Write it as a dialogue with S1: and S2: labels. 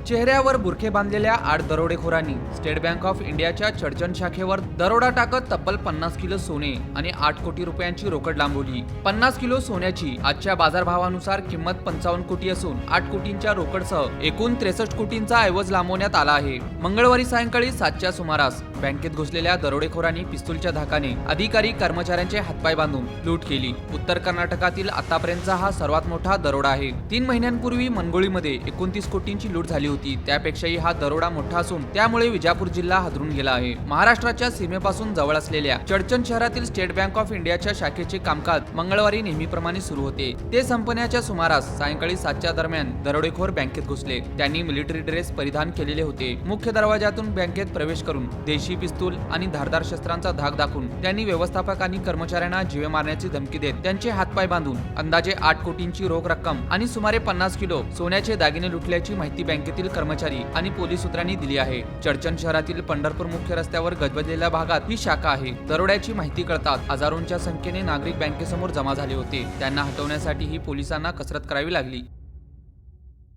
S1: चेहऱ्यावर बुरखे बांधलेल्या 8 दरोडेखोरांनी स्टेट बँक ऑफ इंडियाच्या चडचण शाखेवर दरोडा टाकत तब्बल 50 किलो सोने आणि 8 कोटी रुपयांची रोकड लांबवली। 50 किलो सोन्याची आजच्या बाजारभावानुसार किंमत 55 कोटी असून 8 कोटींच्या रोकडसह एकूण 63 कोटींचा ऐवज लांबवण्यात आला आहे। मंगळवारी सायंकाळी 7च्या सुमारास बँकेत घुसलेल्या दरोडेखोरांनी पिस्तूलच्या धाकाने अधिकारी कर्मचाऱ्यांचे हातपाय बांधून लूट केली। उत्तर कर्नाटकातील आतापर्यंतचा हा सर्वात मोठा दरोडा आहे। 3 महिन्यांपूर्वी मनगोळीमध्ये 29 कोटींची लूट झाली होती। त्यापेक्षाही हा दरोडा मोठा असून त्यामुळे विजापूर जिल्हा हादरून गेला आहे। महाराष्ट्राच्या सीमेपासून जवळ असलेल्या चडचण शहरातील स्टेट बँक ऑफ इंडियाच्या शाखेचे कामकाज मंगळवारी नेहमीप्रमाणे सुरू होते। ते संपण्याच्या सुमारास सायंकाळी 7च्या दरम्यान दरोडेखोर बँकेत घुसले। त्यांनी मिलिटरी ड्रेस परिधान केलेले होते। मुख्य दरवाजातून बँकेत प्रवेश करून देशी पिस्तूल आणि धारदार शस्त्रांचा धाक दाखवून त्यांनी व्यवस्थापक आणि कर्मचाऱ्यांना जीवे मारण्याची धमकी देत त्यांचे हातपाय बांधून अंदाजे 8 कोटींची रोख रक्कम आणि सुमारे 50 किलो सोन्याचे दागिने लुटल्याची माहिती बँकेतील कर्मचारी आणि पोलीस सूत्रांनी दिली आहे। चडचण शहरातील पंढरपूर मुख्य रस्त्यावर गजबजलेल्या भागात ही शाखा आहे। दरोड्याची माहिती कळताच हजारोंच्या संख्येने नागरिक बँकेसमोर जमा झाले होते। त्यांना हटवण्यासाठी ही पोलिसांना कसरत करावी लागली।